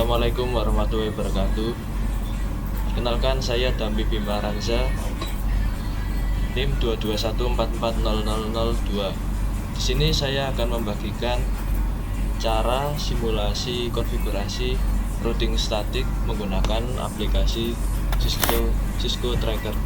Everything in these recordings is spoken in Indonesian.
Assalamualaikum warahmatullahi wabarakatuh. Perkenalkan, saya Dambi Bima Ranza, NIM 221440002. Di sini saya akan membagikan cara simulasi konfigurasi routing statik menggunakan aplikasi Cisco Tracker.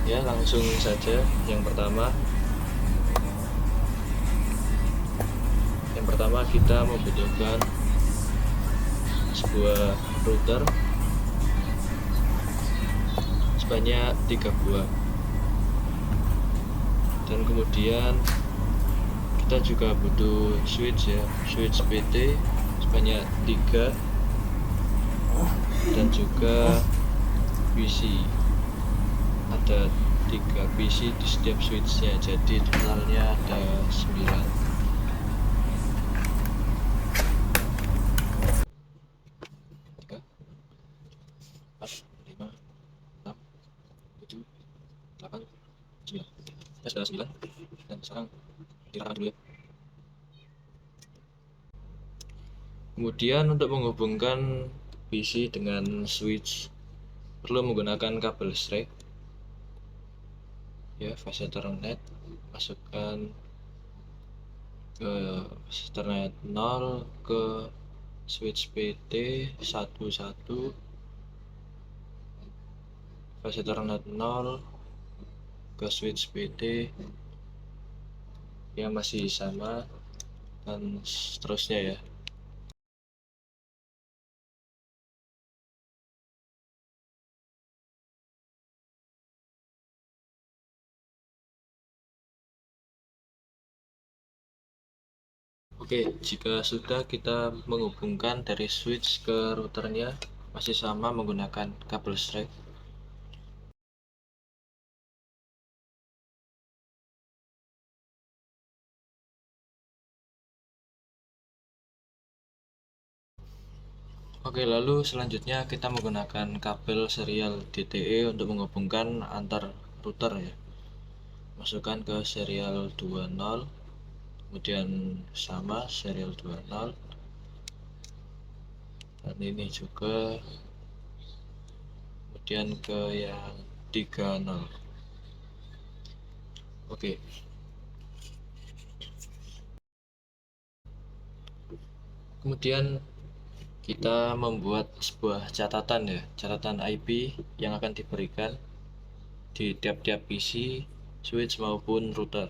Ya, langsung saja. Yang pertama kita membutuhkan sebuah router sebanyak 3 buah, dan kemudian kita juga butuh switch ya, switch PT sebanyak 3, dan juga PC, ada 3 PC di setiap switchnya, jadi totalnya ada 9. Sudah 9, dan sekarang diratakan dulu ya. Kemudian untuk menghubungkan PC dengan switch perlu menggunakan kabel string ya, fase Ethernet. Masukkan ke Ethernet 0 ke switch PT 11, fase Ethernet 0 ke switch PT yang masih sama, dan seterusnya ya. Oke, jika sudah kita menghubungkan dari switch ke routernya masih sama menggunakan kabel string. Oke, lalu selanjutnya kita menggunakan kabel serial DTE untuk menghubungkan antar router ya. Masukkan ke serial 20, kemudian sama serial 20, dan ini juga, kemudian ke yang 30. Oke. Kemudian kita membuat sebuah catatan ya, catatan IP yang akan diberikan di tiap-tiap PC, switch maupun router.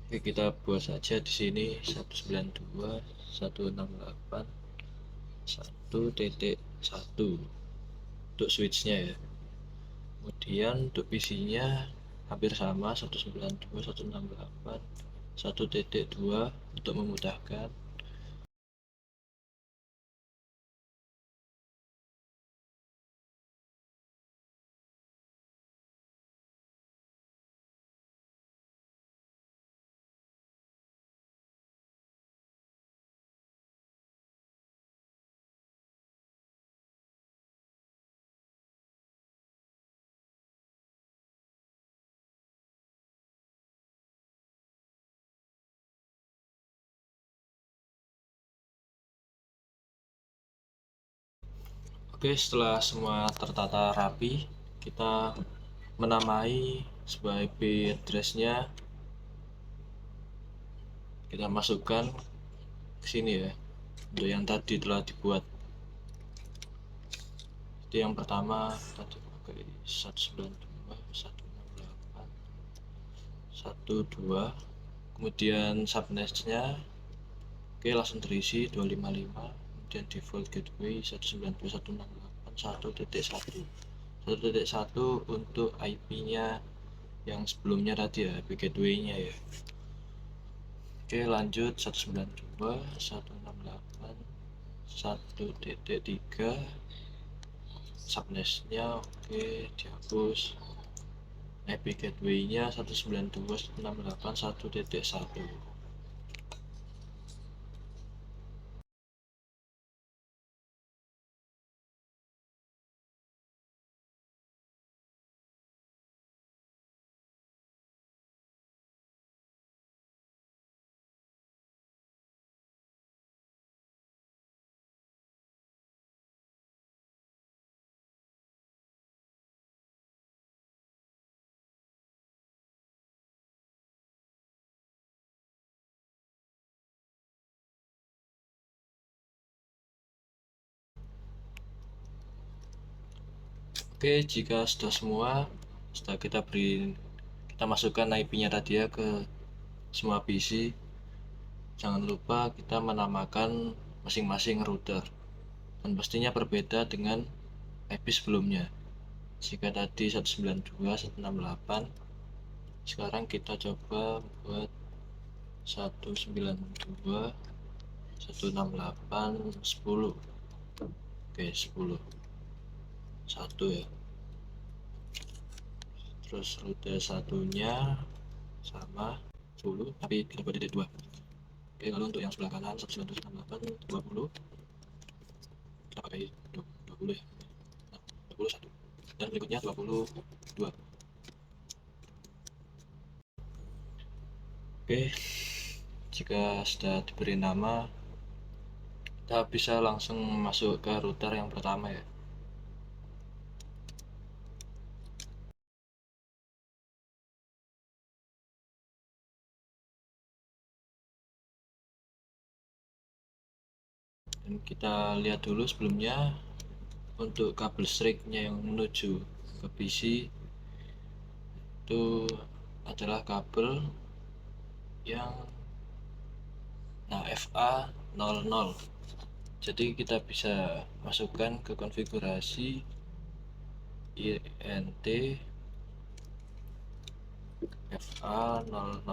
Oke, kita buat saja di sini 192.168.1.1 untuk switchnya ya. Kemudian untuk PC-nya hampir sama, 192.168.1.2 untuk memudahkan. Oke, setelah semua tertata rapi, kita menamai sebuah IP address-nya. Kita masukkan ke sini ya, untuk yang tadi telah dibuat. Jadi yang pertama tadi pakai 192.168.1.2, kemudian subnetnya oke, langsung terisi 255, kemudian default gateway 192.168.1.1. 1.1 untuk IP-nya yang sebelumnya tadi ya, IP gateway-nya ya. Oke, lanjut 192.168.1.3, subnetnya oke, dihapus. IP gateway-nya 192.168.1.1. Oke, jika sudah semua, setelah kita masukkan IP-nya tadi ya ke semua PC, jangan lupa kita menamakan masing-masing router, dan pastinya berbeda dengan IP sebelumnya. Jika tadi 192.168, sekarang kita coba buat 192.168.10. Oke, 10 1 ya. Terus rute satunya sama 10 tapi kita buat titik 2. Oke, lalu untuk yang sebelah kanan 192.168.20 kita pakai 20 ya. Nah, 21 dan berikutnya 22. Oke, jika sudah diberi nama, kita bisa langsung masuk ke router yang pertama ya. Dan kita lihat dulu sebelumnya untuk kabel striknya yang menuju ke PC itu adalah kabel yang FA00. Jadi kita bisa masukkan ke konfigurasi INT FA00.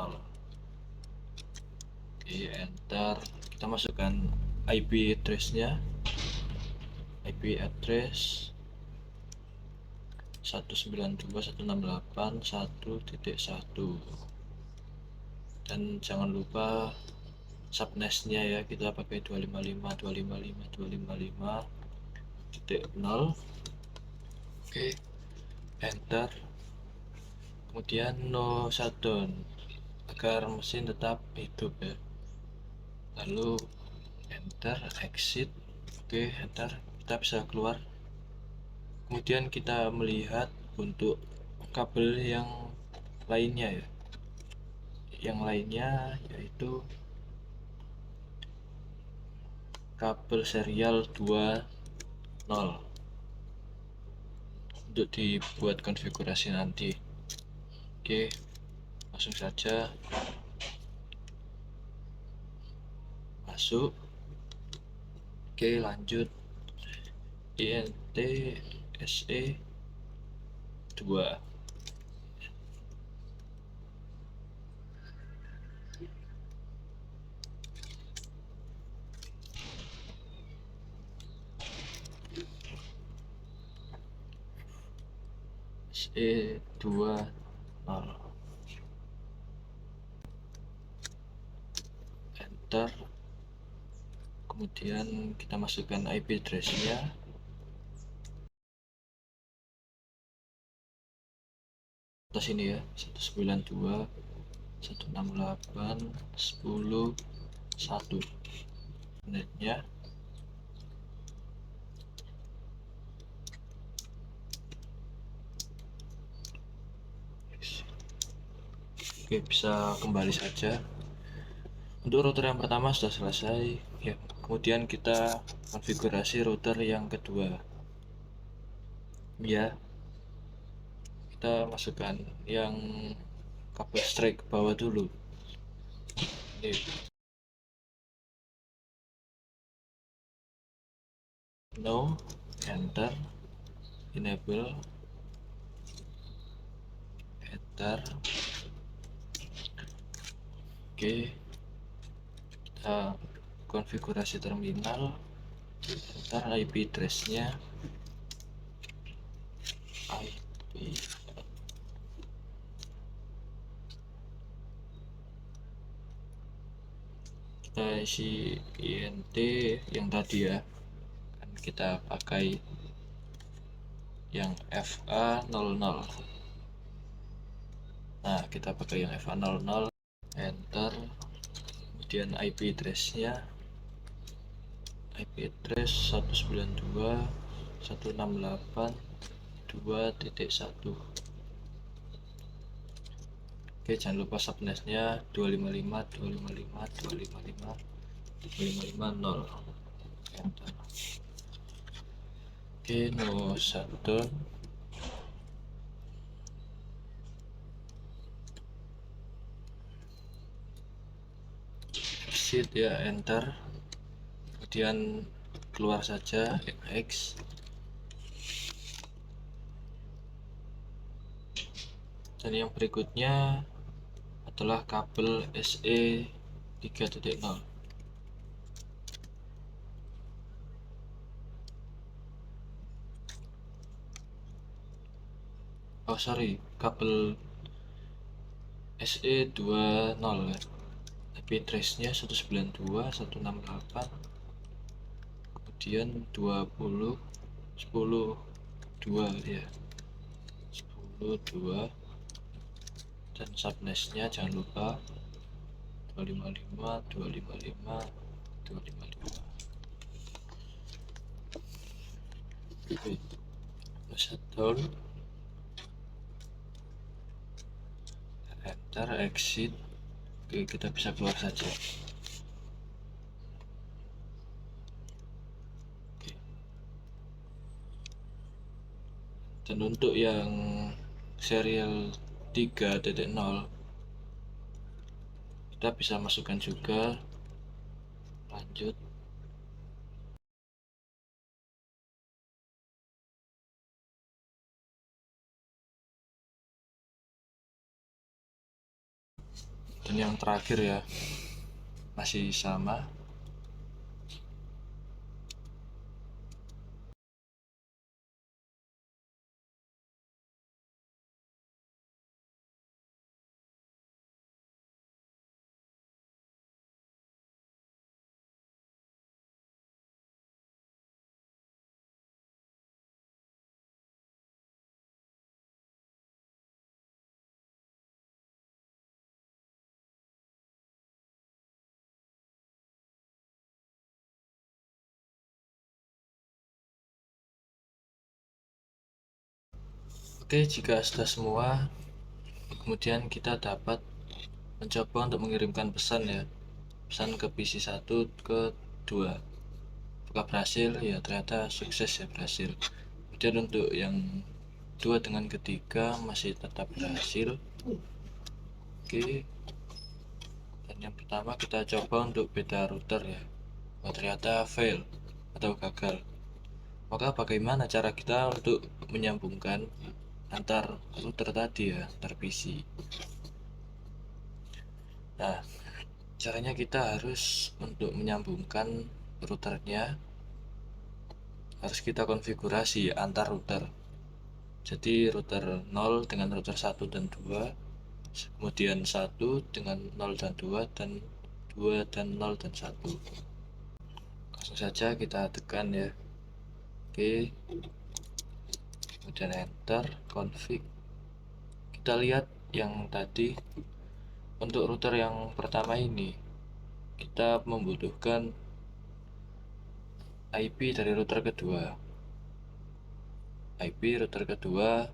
Oke, enter. Kita masukkan IP address-nya. IP address 192.168.1.1, dan jangan lupa subnetnya ya, kita pakai 255.255.255.0. Oke, enter. Kemudian no shutdown agar mesin tetap hidup ya. Lalu enter, exit. Oke, enter. Kita bisa keluar. Kemudian kita melihat untuk kabel yang lainnya ya. Yang lainnya yaitu kabel serial 20 untuk dibuat konfigurasi nanti. Oke, langsung saja masuk. Oke, lanjut. INT SE 2. SE 20. Enter. Kemudian kita masukkan IP address-nya. Atas ini ya, 192.168.10.1. netnya. Oke, bisa kembali saja. Untuk router yang pertama sudah selesai ya. Kemudian kita konfigurasi router yang kedua ya. Kita masukkan yang kabel strike ke bawah dulu. Ini. No, enter, enable, enter. Oke, kita konfigurasi terminal, enter IP address-nya, IP kita isi INT yang tadi ya, kan kita pakai yang FA00. Nah, kita pakai yang FA00, enter. Kemudian IP address-nya, IP address 192.168.2.1. Oke, jangan lupa subnetnya 255.255.255.255.0. enter. Oke, no shutdown. exit ya, enter, kemudian keluar saja X. Dan yang berikutnya adalah kabel SE 3.0. Oh sorry, kabel SE 20 ya. IP address-nya 192.168, kemudian 20 10 2 ya, 10 2, dan subnetnya jangan lupa 255 255 255. Oke, shutdown, enter, exit. Oke, kita bisa keluar saja. Oke. Dan untuk yang serial 3.0 kita bisa masukkan juga, lanjut. Dan yang terakhir ya, masih sama. Oke, jika sudah semua, kemudian kita dapat mencoba untuk mengirimkan pesan ya, pesan ke PC 1 ke 2. Apakah berhasil? Ya, ternyata sukses ya, berhasil. Kemudian untuk yang 2 dengan ketiga masih tetap berhasil. Oke. Dan yang pertama kita coba untuk beta router ya. Oh, ternyata fail atau gagal. Maka bagaimana cara kita untuk menyambungkan antar router tadi ya, antar PC? Nah, caranya kita harus untuk menyambungkan routernya harus kita konfigurasi antar router. Jadi router 0 dengan router 1 dan 2, kemudian 1 dengan 0 dan 2, dan 2 dan 0 dan 1. Langsung saja kita tekan ya. Oke. Kemudian enter, config. Kita lihat yang tadi untuk router yang pertama ini kita membutuhkan IP dari router kedua. IP router kedua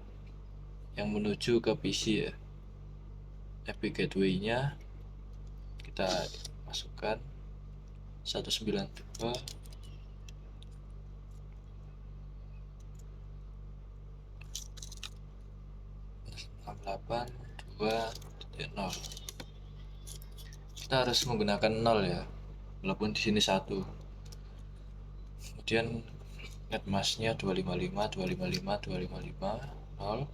yang menuju ke PC ya. IP gateway-nya kita masukkan 192 68.2.0. Kita harus menggunakan 0 ya, walaupun di sini 1. Kemudian netmasknya 255 255 255 0.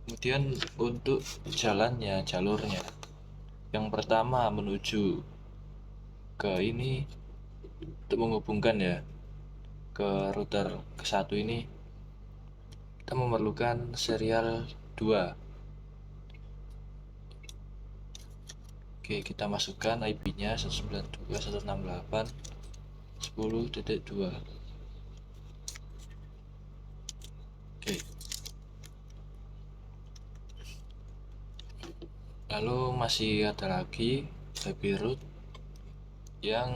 Kemudian untuk jalannya, jalurnya, yang pertama menuju ke ini untuk menghubungkan ya ke router ke satu ini, kita memerlukan serial 2. Oke, kita masukkan IP-nya 192.168.10.2. Oke. Lalu masih ada lagi IP root yang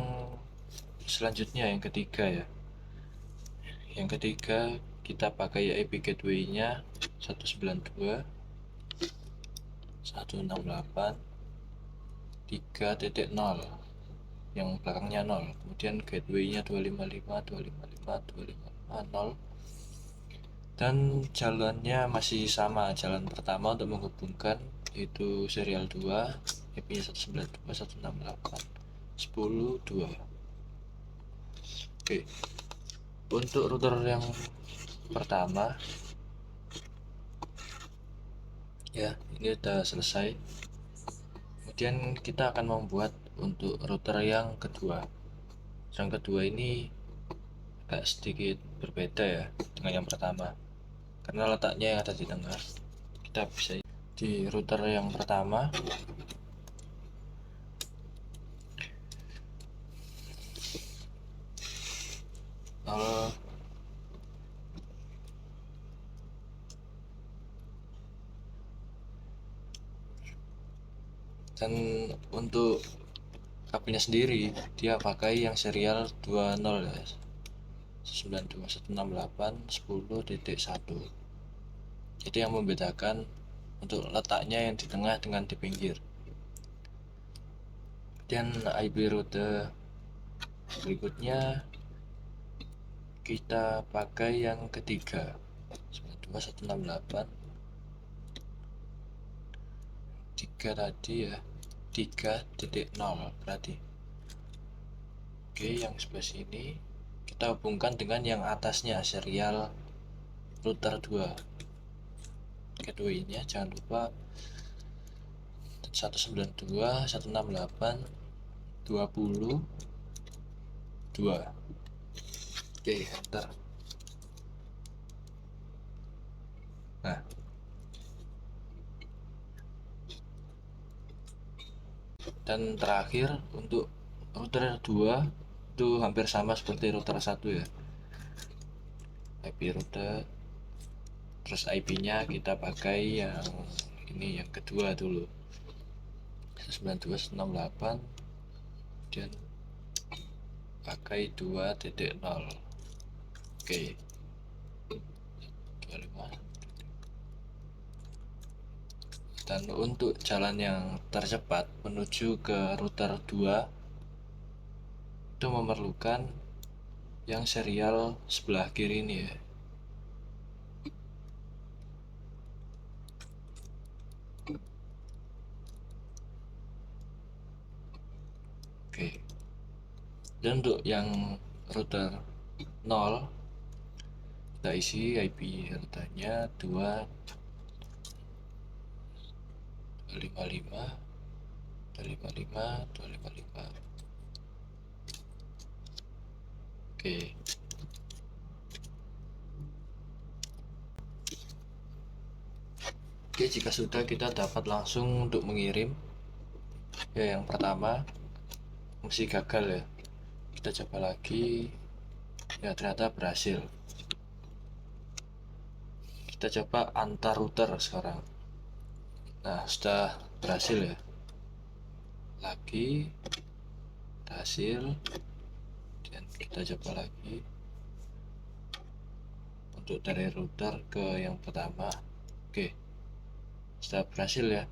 selanjutnya, yang ketiga ya. Yang ketiga kita pakai IP gateway-nya 192.168.3.0 yang belakangnya 0, kemudian gateway-nya 255 255 255 0, dan jalannya masih sama, jalan pertama untuk menghubungkan yaitu serial 2, IP 192.168.10.2. Oke, untuk router yang pertama ya, ini udah selesai. Kemudian kita akan membuat untuk router yang kedua. Yang kedua ini agak sedikit berbeda ya dengan yang pertama, karena letaknya yang ada di tengah. Kita bisa di router yang pertama, dan untuk kabelnya sendiri dia pakai yang serial 20 ya, 92.168.10.1. Jadi yang membedakan untuk letaknya yang di tengah dengan di pinggir. Dan IP router berikutnya kita pakai yang ketiga, 92.168. 3 tadi ya, 3.0 berarti. Oke, yang sebelah sini kita hubungkan dengan yang atasnya, serial router 2. Keduanya jangan lupa 192.168.20.2. Oke, enter. Nah, dan terakhir untuk router 2 itu hampir sama seperti router 1 ya. IP router, terus IP nya kita pakai yang ini, yang kedua dulu, 92.168, dan pakai 2.0. Oke, 25. Dan untuk jalan yang tercepat menuju ke router 2 itu memerlukan yang serial sebelah kiri ini ya. Oke, dan untuk yang router 0 kita isi IP routernya 255 255 255. Oke, jika sudah, kita dapat langsung untuk mengirim ya. Yang pertama masih gagal ya, kita coba lagi ya, ternyata berhasil. Kita coba antar router sekarang. Nah, sudah berhasil ya, lagi berhasil. Dan kita coba lagi untuk dari router ke yang pertama. Oke, sudah berhasil ya.